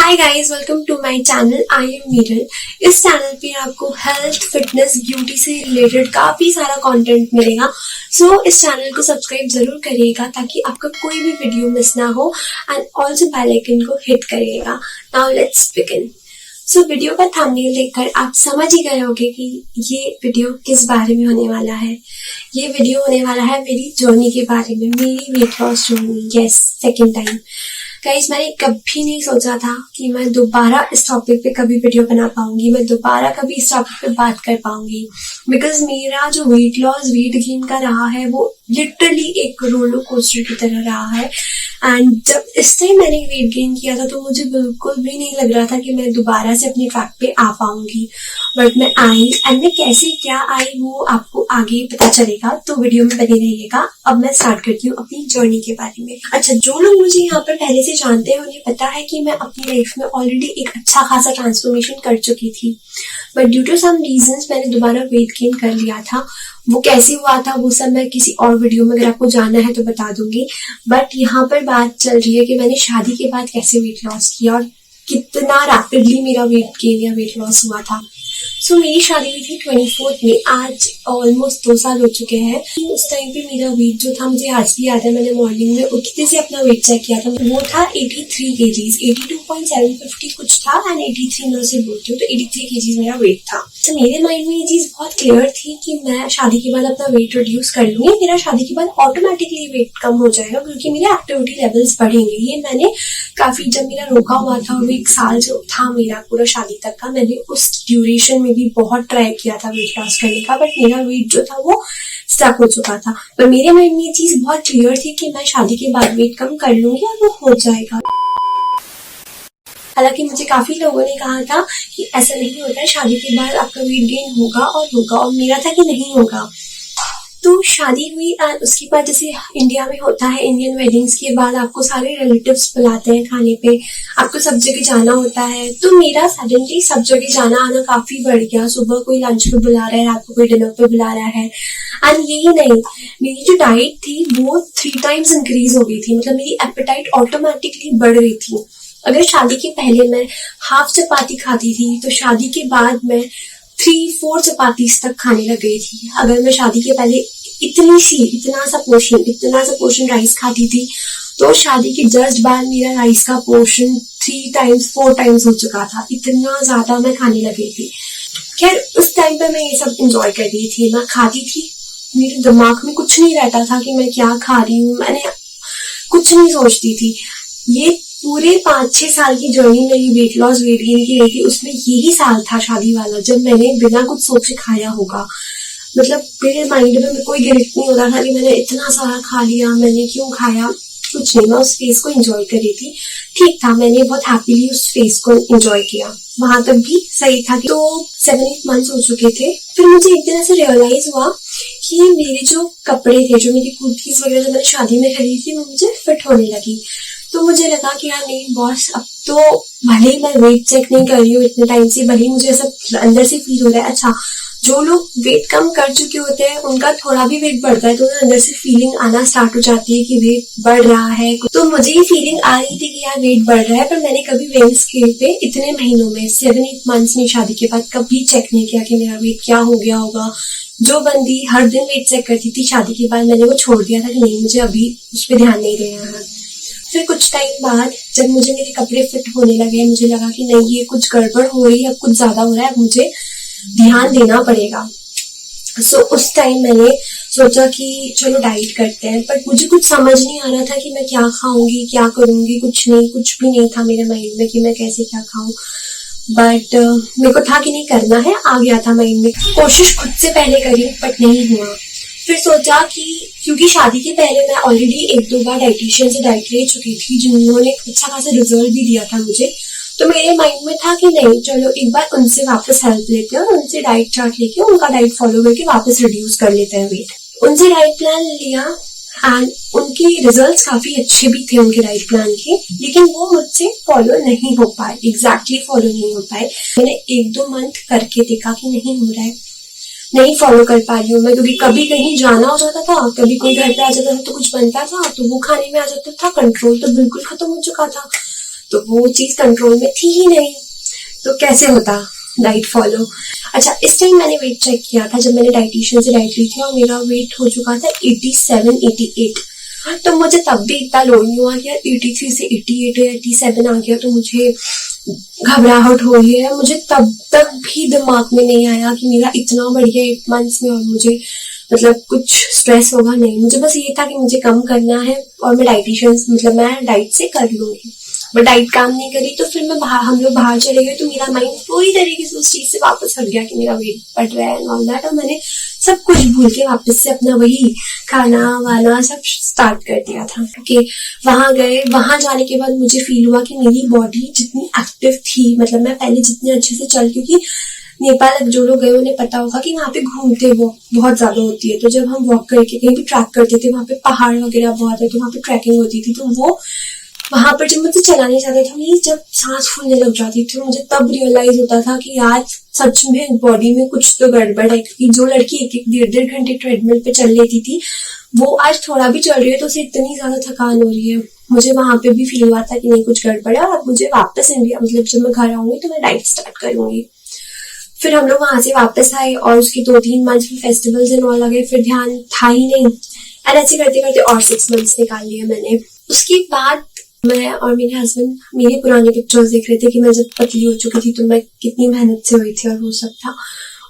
Hi guys, welcome to my channel. I am Miral. इस channel पे आपको हेल्थ, फिटनेस, ब्यूटी से रिलेटेड काफी सारा कंटेंट मिलेगा। सो इस चैनल को सब्सक्राइब जरूर करिएगा ताकि आपका कोई भी वीडियो मिस ना हो एंड ऑल्सो बेल आइकन को हिट करिएगा। Now let's begin. So video का थंबनेल देखकर आप समझ ही गए होंगे कि ये वीडियो किस बारे में होने वाला है। ये वीडियो होने वाला है मेरी जर्नी के बारे में, मेरी weight loss journey. Yes, second time. Guys, मैंने कभी नहीं सोचा था कि मैं दोबारा इस टॉपिक पे कभी वीडियो बना पाऊंगी, मैं दोबारा कभी इस टॉपिक पे बात कर पाऊंगी। बिकॉज मेरा जो वेट लॉस, वेट गेन का रहा है वो लिटरली एक रोलर कोस्टर की तरह रहा है। एंड जब इस टाइम मैंने वेट गेन किया था तो मुझे बिल्कुल भी नहीं लग रहा था कि मैं दोबारा से अपने ट्रैक पे आ पाऊंगी, बट मैं आई। एंड मैं कैसे क्या आई वो आपको आगे पता चलेगा, तो वीडियो में बने रहिएगा। अब मैं स्टार्ट करती हूँ अपनी जर्नी के बारे में। अच्छा, जो लोग मुझे यहाँ पर पहले से जानते हैं उन्हें पता है कि मैं अपनी लाइफ में ऑलरेडी एक अच्छा खासा ट्रांसफॉर्मेशन कर चुकी थी, but due to some reasons मैंने दोबारा वेट गेन कर लिया था। वो कैसे हुआ था वो सब मैं किसी और वीडियो में अगर आपको जानना है तो बता दूंगी। बट यहाँ पर बात चल रही है कि मैंने शादी के बाद कैसे वेट लॉस किया और कितना रैपिडली मेरा वेट गेन या वेट लॉस हुआ था। सो मेरी शादी हुई थी 24 में। आज ऑलमोस्ट 2 साल हो चुके हैं। उस टाइम पे मेरा वेट जो था, मुझे आज भी याद है, मैंने मॉर्निंग में उठते से अपना वेट चेक किया था, वो था 83 kgs, 82.750 कुछ था एंड 83 मैं उसे बोलती हूँ, तो 83 kgs मेरा वेट था। तो मेरे माइंड में ये चीज बहुत क्लियर थी कि मैं शादी के बाद अपना वेट रिड्यूस कर लूंगी, मेरा शादी के बाद ऑटोमेटिकली वेट कम हो जाएगा क्योंकि मेरे एक्टिविटी लेवल्स बढ़ेंगे। ये मैंने काफी, जब मेरा रोका हुआ था वो 1 साल जो था मेरा पूरा शादी तक का, मैंने उस ड्यूरेशन में भी बहुत ट्राई किया था वेट लॉस करने का, बट मेरा वेट जो था वो स्टक हो चुका था। पर मेरे माइंड में ये चीज बहुत क्लियर थी कि मैं शादी के बाद वेट कम कर लूंगी और वो हो जाएगा। हालांकि मुझे काफी लोगों ने कहा था कि ऐसा नहीं होता है, शादी के बाद आपका वेट गेन होगा, और मेरा था कि नहीं होगा। तो शादी हुई एंड उसके बाद जैसे इंडिया में होता है, इंडियन वेडिंग्स के बाद आपको सारे रिलेटिव्स बुलाते हैं खाने पे, आपको सब जगह जाना होता है। तो मेरा सडनली सब जगह जाना आना काफी बढ़ गया। सुबह कोई लंच पे बुला रहा है, रात को कोई डिनर पे बुला रहा है। एंड यही नहीं, मेरी जो डाइट थी वो 3 times इंक्रीज हो गई थी। मतलब मेरी एपेटाइट ऑटोमेटिकली बढ़ रही थी। अगर शादी के पहले मैं हाफ चपाती खाती थी तो शादी के बाद मैं 3-4 चपातीस तक खाने लग गई थी। अगर मैं शादी के पहले इतना सा पोर्शन राइस खाती थी तो शादी के जस्ट बाद मेरा राइस का पोर्शन 3 times 4 times हो चुका था। इतना ज्यादा मैं खाने लगी थी। खैर, उस टाइम पे मैं ये सब एंजॉय कर रही थी, मैं खाती थी, मेरे दिमाग में कुछ नहीं रहता था कि मैं क्या खा रही हूँ, मैंने कुछ नहीं सोचती थी। ये पूरे 5-6 साल की जर्नी मेरी वेट लॉस, वेट गेन की रही थी। उसमें यही साल था शादी वाला जब मैंने बिना कुछ सोचे खाया होगा। मतलब मेरे माइंड में कोई गिल्ट नहीं हो रहा था कि मैंने इतना सारा खा लिया, मैंने क्यों खाया, कुछ नहीं। मैं उस फेज को एंजॉय कर रही थी। ठीक था, मैंने बहुत हैप्पीली उस फेज को एंजॉय किया, वहां तक भी सही था। तो 7-8 months हो चुके थे। फिर मुझे एक दिन ऐसे रियलाइज हुआ कि मेरे जो कपड़े थे, जो मेरी कुर्तीज वगैरह जो मैंने शादी में खरीदी थी, वो मुझे फिट होने लगी। तो मुझे लगा कि यार नहीं बॉस, अब तो भले ही मैं वेट चेक नहीं कर रही हूँ इतने टाइम से, भले ही मुझे ऐसा अंदर से फील हो रहा है। अच्छा, जो लोग वेट कम कर चुके होते हैं उनका थोड़ा भी वेट बढ़ता है तो उन्हें अंदर से फीलिंग आना स्टार्ट हो जाती है कि वेट बढ़ रहा है। तो मुझे ये फीलिंग आ रही थी कि यार वेट बढ़ रहा है, पर मैंने कभी वेट स्केल पे इतने महीनों में 7-8 months में शादी के बाद कभी चेक नहीं किया कि मेरा वेट क्या हो गया होगा। जो बंदी हर दिन वेट चेक करती थी, शादी के बाद मैंने वो छोड़ दिया था कि नहीं, मुझे अभी उस पर ध्यान नहीं देना है। फिर कुछ टाइम बाद जब मुझे मेरे कपड़े फिट होने लगे, मुझे लगा कि नहीं, ये कुछ गड़बड़ हो रही है, अब कुछ ज्यादा हो रहा है, अब मुझे ध्यान देना पड़ेगा। सो उस टाइम मैंने सोचा कि चलो डाइट करते हैं, बट मुझे कुछ समझ नहीं आ रहा था कि मैं क्या खाऊंगी, क्या करूंगी। कुछ भी नहीं था मेरे माइंड में कि मैं कैसे क्या खाऊं। बट मेरे को था कि नहीं करना है, आ गया था माइंड में। कोशिश खुद से पहले करी बट नहीं हुआ। फिर सोचा कि क्योंकि शादी के पहले मैं ऑलरेडी 1-2 बार डाइटिशियन से डाइट ले चुकी थी जिन्होंने अच्छा खासा रिजल्ट भी दिया था मुझे, तो मेरे माइंड में था कि नहीं, चलो एक बार उनसे वापस हेल्प लेते हैं और उनसे डाइट चार्ट लेके उनका डाइट फॉलो करके वापस रिड्यूस कर लेते हैं वेट। उनसे डाइट प्लान लिया एंड उनके रिजल्ट्स काफी अच्छे भी थे उनके डाइट प्लान के, लेकिन वो मुझसे फॉलो नहीं हो पाए, एग्जैक्टली फॉलो नहीं हो पाए। मैंने 1-2 मंथ करके देखा कि नहीं हो रहा है, नहीं फॉलो कर पा रही हूँ मैं, क्योंकि कभी कहीं जाना हो जाता था, कभी कोई घर पे आ जाता था तो कुछ बनता था तो वो खाने में आ जाता था, कंट्रोल तो बिल्कुल खत्म हो चुका था। तो वो चीज कंट्रोल में थी ही नहीं, तो कैसे होता डाइट फॉलो। अच्छा, इस टाइम मैंने वेट चेक किया था जब मैंने डाइटिशियन से डाइट ली थी, और मेरा वेट हो चुका था 87-88। तो मुझे तब भी इतना लो नहीं हुआ कि 83 से 88 या 87 आ गया तो मुझे घबराहट हो रही है। मुझे तब तक भी दिमाग में नहीं आया कि मेरा इतना बढ़ गया 8 मंथ्स में और मुझे मतलब कुछ स्ट्रेस होगा, नहीं। मुझे बस ये था कि मुझे कम करना है और मैं डाइटिशियन मतलब मैं डाइट से कर लूंगी। बट डाइट काम नहीं करी, तो फिर मैं हम लोग बाहर चले गए, तो मेरा माइंड पूरी तरीके से उस चीज से वापस हट गया कि मेरा वेट बढ़ रहा है एंड ऑल दैट, और मैंने सब कुछ भूल के वापस से अपना वही खाना वाना सब स्टार्ट कर दिया था। कि वहां गए, वहां जाने के बाद मुझे फील हुआ कि मेरी बॉडी जितनी एक्टिव थी, मतलब मैं पहले जितने अच्छे से चल, क्योंकि नेपाल जो लोग गए उन्हें पता होगा कि वहाँ पे घूमते वो बहुत ज्यादा होती है, तो जब हम वॉक करके कहीं भी ट्रैक करते थे, वहाँ पे पहाड़ वगैरह बहुत है, तो वहाँ पे ट्रैकिंग होती थी, तो वो वहां पर जब मुझे चला नहीं जाता था, मेरी जब सांस फूलने लग जाती थी, मुझे तब रियलाइज होता था कि यार सच में बॉडी में कुछ तो गड़बड़ है। क्योंकि जो लड़की 1-1 घंटे ट्रेडमिल पे चल लेती थी, वो आज थोड़ा भी चल रही है तो उसे इतनी ज्यादा थकान हो रही है। मुझे वहां पे भी फील हुआ था कि नहीं कुछ गड़बड़ है, और अब मुझे वापस इंडिया मतलब जब मैं घर आऊंगी तो मैं डाइट स्टार्ट करूंगी। फिर हम लोग वहां से वापस आए और उसके 2-3 मंथ्स में फेस्टिवल्स एंड ऑल लगे, फिर ध्यान था ही नहीं, एंड ऐसे करते करते और 6 मंथ्स निकाल लिए मैंने। उसके बाद मैं और मेरे हस्बैंड मेरे पुराने पिक्चर्स देख रहे थे कि मैं जब पतली हो चुकी थी तो मैं कितनी मेहनत से हुई थी और वो सब था।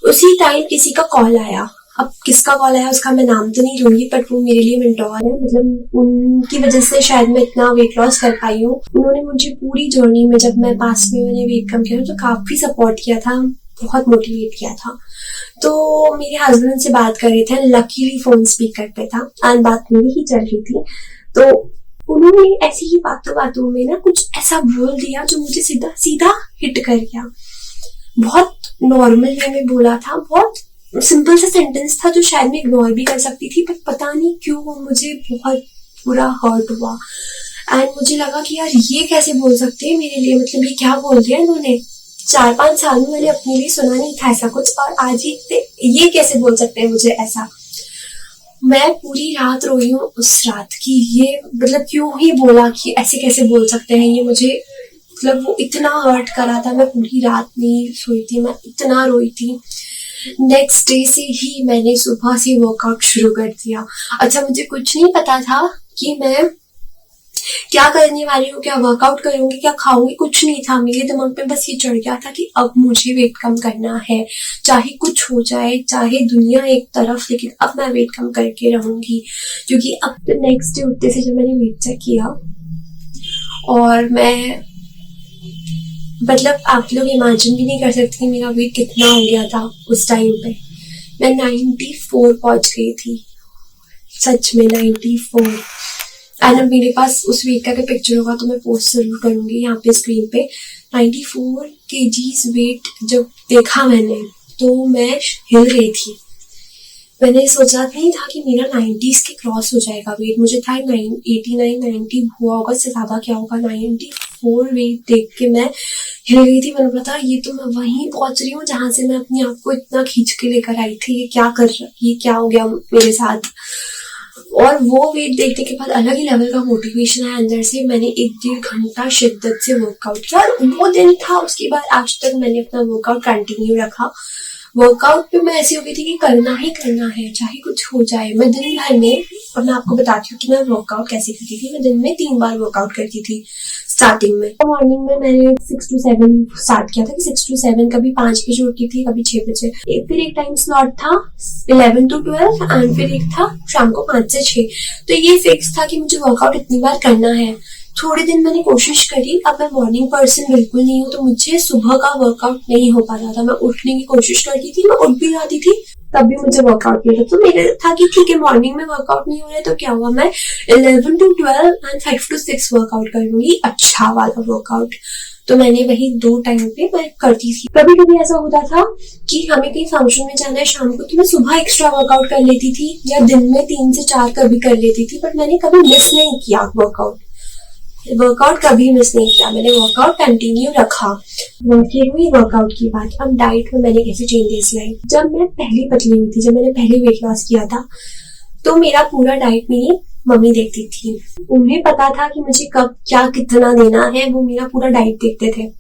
उसी टाइम किसी का कॉल आया, अब किसका कॉल आया उसका मैं नाम तो नहीं लूंगी, बट वो मेरे लिए मेंटोर है, मतलब उनकी वजह से शायद मैं इतना वेट लॉस कर पाई हूँ। उन्होंने मुझे पूरी जर्नी में, जब मैं पास में मैंने वेट कम किया तो काफी सपोर्ट किया था, बहुत मोटिवेट किया था। तो मेरे हस्बैंड से बात कर रहे थे, लकीली फोन स्पीकर पे था एंड बात मेरी ही चल रही थी, तो उन्होंने ऐसी ही बातों बातों में ना कुछ ऐसा बोल दिया जो मुझे सीधा सीधा हिट कर गया। बहुत नॉर्मल वे में बोला था, बहुत सिंपल सा सेंटेंस था जो शायद मैं इग्नोर भी कर सकती थी, बट पता नहीं क्यों मुझे बहुत बुरा हर्ट हुआ। एंड मुझे लगा कि यार ये कैसे बोल सकते हैं मेरे लिए, मतलब ये क्या बोल दिया इन्होंने। 4-5 साल में मैंने अपने लिए सुना नहीं था ऐसा कुछ, और आज ही ये कैसे बोल सकते हैं मुझे ऐसा। मैं पूरी रात रोई हूँ उस रात की, ये मतलब क्यों ही बोला कि ऐसे कैसे बोल सकते हैं, ये मुझे मतलब वो इतना हर्ट करा था। मैं पूरी रात नहीं सोई थी, मैं इतना रोई थी। नेक्स्ट डे से ही मैंने सुबह से वर्कआउट शुरू कर दिया। अच्छा, मुझे कुछ नहीं पता था कि मैं क्या करने वाली हूँ, क्या वर्कआउट करूंगी, क्या खाऊंगी, कुछ नहीं था। मेरे दिमाग में बस ये चढ़ गया था कि अब मुझे वेट कम करना है, चाहे कुछ हो जाए, चाहे दुनिया एक तरफ, लेकिन अब मैं वेट कम करके रहूंगी। क्योंकि अब तो नेक्स्ट डे उठते से जब मैंने वेट चेक किया, और मैं मतलब आप लोग इमेजिन भी नहीं कर सकते कि मेरा वेट कितना हो गया था उस टाइम पे। मैं 94 पहुंच गई थी, सच में 94। एंड अब मेरे पास उस वेट का पिक्चर होगा तो मैं पोस्ट जरूर करूंगी यहाँ पे स्क्रीन पे। 94 kgs वेट जब देखा मैंने तो मैं हिल गई थी। मैंने सोचा नहीं था कि मेरा 90s के क्रॉस हो जाएगा वेट, मुझे था 89-90 हुआ होगा, इससे ज्यादा क्या होगा। 94 वेट देख के मैं हिल गई थी। मैंने बोला था ये तो मैं वहीं पहुंच रही हूँ जहां से मैं अपने आप को इतना खींच के लेकर आई थी, ये क्या कर रहा, ये क्या हो गया मेरे साथ। और वो वेट देखने के बाद अलग ही लेवल का मोटिवेशन आया अंदर से। मैंने 1-1.5 घंटा शिद्दत से वर्कआउट किया, और वो दिन था, उसके बाद आज तक मैंने अपना वर्कआउट कंटिन्यू रखा। वर्कआउट पे मैं ऐसी हो गई थी कि करना ही करना है, चाहे कुछ हो जाए। मैं दिन भर में, और मैं आपको बताती हूँ कि मैं वर्कआउट कैसे करती थी। मैं दिन में 3 बार वर्कआउट करती थी स्टार्टिंग में। मॉर्निंग में मैंने 6 to 7 स्टार्ट किया था कि 6 to 7, कभी 5 बजे उठती थी, कभी 6 बजे। फिर एक टाइम स्लॉट था 11 to 12, एंड फिर एक था शाम को 5 से 6। तो ये फिक्स था कि मुझे वर्कआउट इतनी बार करना है। थोड़े दिन मैंने कोशिश करी, अब मैं मॉर्निंग पर्सन बिल्कुल नहीं हूँ, तो मुझे सुबह का वर्कआउट नहीं हो पाता था। मैं उठने की कोशिश करती थी, मैं उठ भी जाती थी, तब भी मुझे वर्कआउट नहीं था। तो मेरे था कि ठीक है मॉर्निंग में वर्कआउट नहीं हो रहा है तो क्या हुआ, मैं 11 to 12 एंड 5 to 6 वर्कआउट कर लूंगी, अच्छा वाला वर्कआउट। तो मैंने वही 2 टाइम पे मैं करती थी। कभी कभी ऐसा होता था कि हमें कहीं फंक्शन में जाना है शाम को, तो मैं सुबह एक्स्ट्रा वर्कआउट कर लेती थी, या दिन में 3 से 4 कभी कर लेती थी, बट मैंने कभी मिस नहीं किया वर्कआउट कभी मिस नहीं किया। मैंने वर्कआउट कंटिन्यू रखा। ये हुई वर्कआउट की बात। अब डाइट में मैंने कैसे चेंजेस लाए। जब मैं पहली पतली हुई थी, जब मैंने पहले वेट लॉस किया था, तो मेरा पूरा डाइट में मम्मी देखती थी। उन्हें पता था कि मुझे कब क्या कितना देना है, वो मेरा पूरा डाइट देखते थे।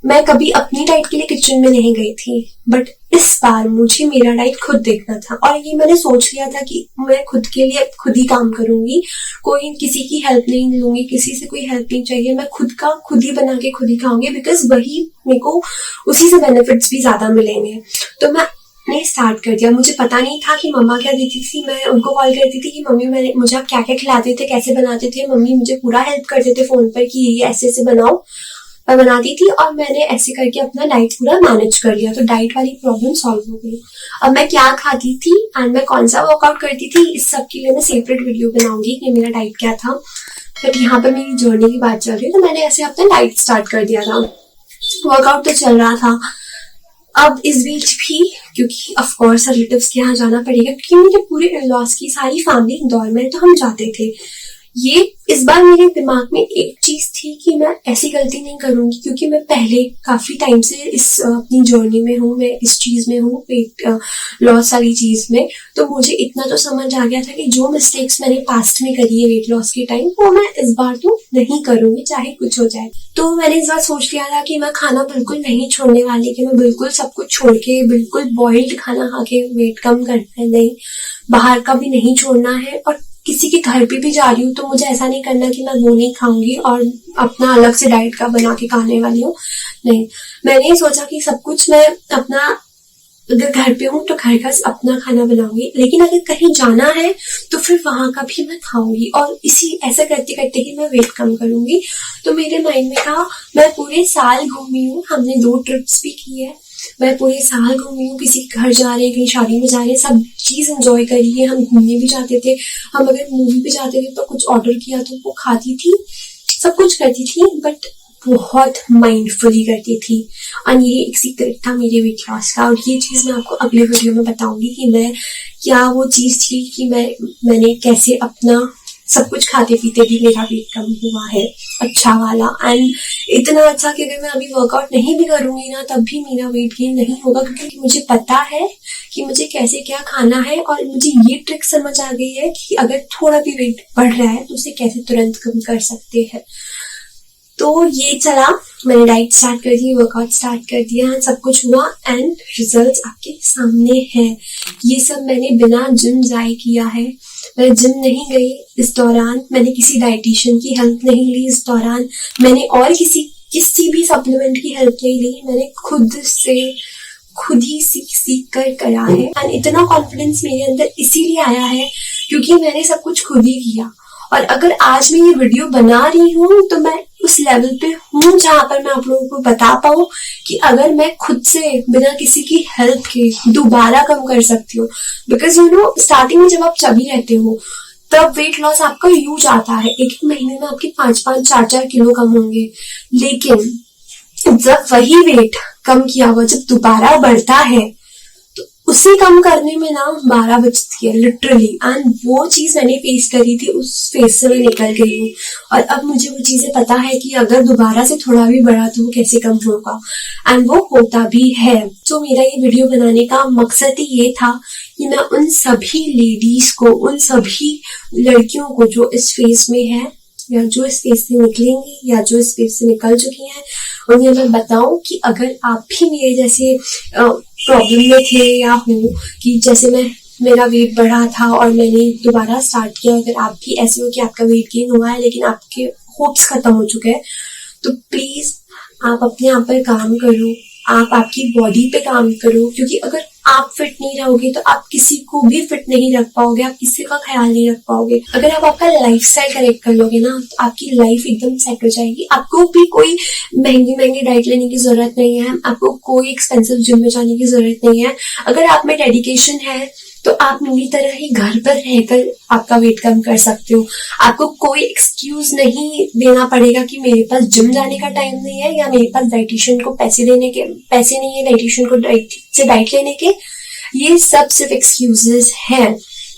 मैं कभी अपनी डाइट के लिए किचन में नहीं गई थी, बट इस बार मुझे मेरा डाइट खुद देखना था और ये मैंने सोच लिया था कि मैं खुद के लिए खुद ही काम करूंगी, कोई किसी की हेल्प नहीं लूंगी, किसी से कोई हेल्प नहीं चाहिए, मैं खुद का खुद ही बना के खुद ही खाऊंगी, बिकॉज वही मेरे को उसी से बेनिफिट्स भी ज्यादा मिलेंगे। तो मैंने स्टार्ट कर दिया। मुझे पता नहीं था कि मम्मा क्या देती थी, मैं उनको कॉल करती थी कि मम्मी मुझे आप क्या क्या खिलाते थे, कैसे बनाते थे। मम्मी मुझे पूरा हेल्प करते थे फोन पर कि ये ऐसे ऐसे बनाओ, मैं बनाती थी और मैंने ऐसे करके अपना डाइट पूरा मैनेज कर लिया। तो डाइट वाली प्रॉब्लम सॉल्व हो गई। अब मैं क्या खाती थी एंड मैं कौन सा वर्कआउट करती थी, इस सब के लिए मैं सेपरेट वीडियो बनाऊंगी कि मेरा डाइट क्या था। बट यहाँ पर मेरी जर्नी की बात चल रही है, तो मैंने ऐसे अपना डाइट स्टार्ट कर दिया था। वर्कआउट तो चल रहा था। अब इस बीच भी, क्योंकि ऑफ कोर्स रिलेटिव्स के यहाँ जाना पड़ेगा, क्योंकि मेरे पूरे इन-लॉज की सारी फैमिली इंदौर में, तो हम जाते थे। ये इस बार मेरे दिमाग में एक चीज थी कि मैं ऐसी गलती नहीं करूंगी, क्योंकि मैं पहले काफी टाइम से इस अपनी जर्नी में हूँ, मैं इस चीज में हूँ, वेट लॉस वाली चीज में। तो मुझे इतना तो समझ आ गया था कि जो मिस्टेक्स मैंने पास्ट में करी है वेट लॉस के टाइम, वो मैं इस बार तो नहीं करूंगी, चाहे कुछ हो जाए। तो मैंने इस बार सोच लिया था कि मैं खाना बिल्कुल नहीं छोड़ने वाली, कि मैं बिल्कुल सब कुछ छोड़ के बिल्कुल बॉइल्ड खाना खा के वेट कम करना है, नहीं बाहर का भी नहीं छोड़ना है। और किसी के घर पे भी जा रही हूँ तो मुझे ऐसा नहीं करना कि मैं वो नहीं खाऊंगी और अपना अलग से डाइट का बना के खाने वाली हूँ, नहीं। मैंने सोचा कि सब कुछ मैं अपना, अगर घर पे हूँ तो घर का अपना खाना बनाऊंगी, लेकिन अगर कहीं जाना है तो फिर वहां का भी मैं खाऊंगी, और इसी ऐसा करते करते ही मैं वेट कम करूंगी। तो मेरे माइंड में था, मैं पूरे साल घूमी हूँ, हमने 2 ट्रिप्स भी की है, मैं पूरे साल घूमी हूँ, किसी के घर जा रहे हैं, कहीं शादी में जा रहे हैं, सब चीज एंजॉय करी है। हम घूमने भी जाते थे, हम अगर मूवी भी जाते थे तो कुछ ऑर्डर किया तो वो खाती थी, सब कुछ करती थी, बट बहुत माइंडफुली करती थी। और ये एक सीक्रेट था मेरे वेट लॉस का, और ये चीज मैं आपको अगले वीडियो में बताऊंगी कि मैं क्या वो चीज थी कि मैंने कैसे अपना सब कुछ खाते पीते भी मेरा वेट कम हुआ है, अच्छा वाला। एंड इतना अच्छा कि अगर मैं अभी वर्कआउट नहीं भी करूंगी ना, तब भी मेरा वेट गेन नहीं होगा, क्योंकि मुझे पता है कि मुझे कैसे क्या खाना है। और मुझे ये ट्रिक समझ आ गई है कि अगर थोड़ा भी वेट बढ़ रहा है तो उसे कैसे तुरंत कम कर सकते हैं। तो ये चला, मैंने डाइट स्टार्ट कर दी, वर्कआउट स्टार्ट कर दिया, सब कुछ हुआ एंड रिजल्ट्स आपके सामने हैं। ये सब मैंने बिना जिम जाए किया है, मैं जिम नहीं गई इस दौरान, मैंने किसी डाइटिशियन की हेल्प नहीं ली इस दौरान, मैंने और किसी भी सप्लीमेंट की हेल्प नहीं ली, मैंने खुद ही सीख कर करा है। एंड इतना कॉन्फिडेंस मेरे अंदर इसीलिए आया है क्योंकि मैंने सब कुछ खुद ही किया। और अगर आज मैं ये वीडियो बना रही हूँ तो मैं उस लेवल पे हूँ जहां पर मैं आप लोगों को बता पाऊँ कि अगर मैं खुद से बिना किसी की हेल्प के दोबारा कम कर सकती हूँ। बिकॉज स्टार्टिंग में जब आप चबी रहते हो तब वेट लॉस आपका यूज आता है, एक महीने में आपके 5-5, 4-4 किलो कम होंगे। लेकिन जब वही वेट कम किया हुआ जब दोबारा बढ़ता है तो उसे कम करने में ना 12 बजती है लिटरली। एंड वो चीज मैंने फेस करी थी, उस फेस से मैं निकल गई हूँ और अब मुझे वो चीजें पता है कि अगर दोबारा से थोड़ा भी बढ़ा तो वो कैसे कम होगा, एंड वो होता भी है। तो मेरा ये वीडियो बनाने का मकसद ही ये था कि मैं उन सभी लेडीज को, उन सभी लड़कियों को जो इस फेस में है या जो इस फेस से निकलेंगी या जो इस फेस से निकल चुकी हैं, उन्हें मैं बताऊं कि अगर आप भी मेरे जैसे प्रॉब्लम में थे या हो कि जैसे मेरा वेट बढ़ा था और मैंने दोबारा स्टार्ट किया, अगर आप भी ऐसे हो कि आपका वेट गेन हुआ है लेकिन आपके होप्स खत्म हो चुके हैं, तो प्लीज आप अपने आप पर काम करो, आप आपकी बॉडी पे काम करो। क्योंकि अगर आप फिट नहीं रहोगे तो आप किसी को भी फिट नहीं रख पाओगे, आप किसी का ख्याल नहीं रख पाओगे। अगर आप आपका लाइफस्टाइल करेक्ट कर लोगे ना तो आपकी लाइफ एकदम सेट हो जाएगी। आपको भी कोई महंगी डाइट लेने की जरूरत नहीं है, आपको कोई एक्सपेंसिव जिम में जाने की जरूरत नहीं है। अगर आप में डेडिकेशन है तो आप मेरी तरह ही घर पर रहकर आपका वेट कम कर सकते हो। आपको कोई एक्सक्यूज नहीं देना पड़ेगा कि मेरे पास जिम जाने का टाइम नहीं है या मेरे पास डाइटिशियन को पैसे नहीं है डाइटिशियन को डाइट लेने के। ये सब सिर्फ एक्सक्यूजेस हैं।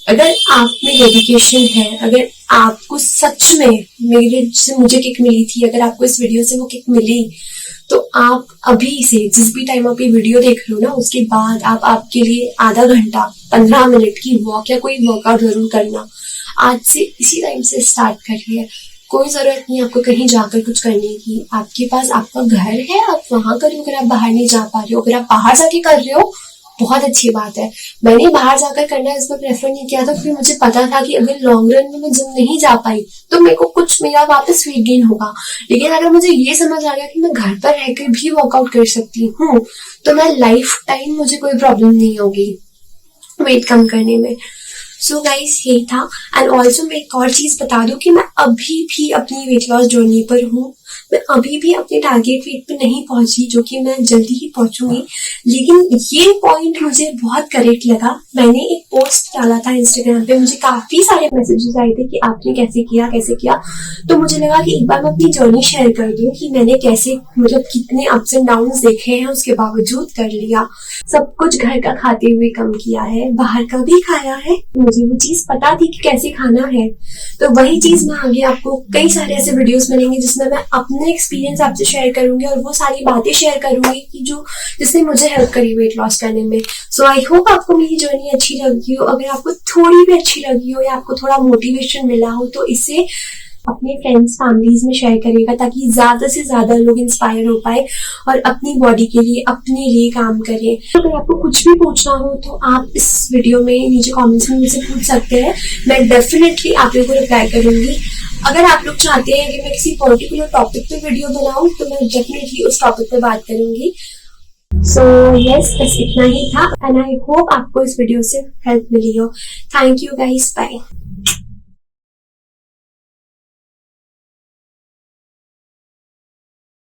अगर आप में डेडिकेशन है, अगर आपको सच में मेरे से मुझे किक मिली थी, अगर आपको इस वीडियो से वो किक मिली तो आप अभी से जिस भी टाइम आप ये वीडियो देख रहे हो ना, उसके बाद आप आपके लिए आधा घंटा 15 मिनट की वॉक या कोई वर्कआउट जरूर करना। आज से इसी टाइम से स्टार्ट करिए। कोई जरूरत नहीं आपको कहीं जाकर कुछ करने की, आपके पास आपका घर है, आप वहां करो। अगर आप बाहर नहीं जा पा रहे हो, अगर आप बाहर जाके कर रहे हो, बहुत अच्छी बात है। मैंने बाहर जाकर करना इसमें प्रेफर नहीं किया था, फिर मुझे पता था कि अगर लॉन्ग रन में मैं जिम नहीं जा पाई तो मेरे को कुछ मेरा वापस वेट गेन होगा। लेकिन अगर मुझे ये समझ आ गया कि मैं घर पर रहकर भी वर्कआउट कर सकती हूँ, तो मैं लाइफ टाइम मुझे कोई प्रॉब्लम नहीं होगी वेट कम करने में। सो गाइस यही था। एंड ऑल्सो मैं एक और चीज बता दूं कि मैं अभी भी अपनी वेट लॉस जर्नी पर हूँ। मैं अभी भी अपने टारगेट वेट पे नहीं पहुंची, जो कि मैं जल्दी ही पहुंचूंगी। लेकिन ये पॉइंट मुझे बहुत करेक्ट लगा। मैंने एक पोस्ट डाला था इंस्टाग्राम पे, मुझे काफी सारे मैसेजेस आए थे कि आपने कैसे किया। तो मुझे लगा कि एक बार मैं अपनी जर्नी शेयर कर दूं कि मैंने कैसे, मतलब कितने अप्स एंड डाउन्स देखे हैं, उसके बावजूद कर लिया। सब कुछ घर का खाते हुए कम किया है, बाहर का भी खाया है। मुझे वो चीज पता थी कि कैसे खाना है। तो वही चीज मैं आगे आपको कई सारे ऐसे वीडियोस मिलेंगे जिसमें मैं अपने एक्सपीरियंस आपसे शेयर करूंगी और वो सारी बातें शेयर करूंगी कि जिसने मुझे हेल्प करी वेट लॉस करने में। सो आई होप आपको मेरी जर्नी अच्छी लगी हो। अगर आपको थोड़ी भी अच्छी लगी हो या आपको थोड़ा मोटिवेशन मिला हो, तो इसे अपने फ्रेंड्स फैमिलीज में शेयर करिएगा, ताकि ज्यादा से ज्यादा लोग इंस्पायर हो पाए और अपनी बॉडी के लिए, अपने लिए काम करें। तो अगर आपको कुछ भी पूछना हो तो आप इस वीडियो में नीचे कमेंट्स में मुझसे पूछ सकते हैं। मैं डेफिनेटली आप लोगों को रिप्लाई करूंगी। अगर आप लोग चाहते हैं कि मैं किसी पर्टिकुलर टॉपिक पे वीडियो बनाऊं, तो मैं डेफिनेटली उस टॉपिक पे बात करूंगी। सो यस, बस इतना ही था। एंड आई होप आपको इस वीडियो से हेल्प मिली हो। Thank you guys, bye.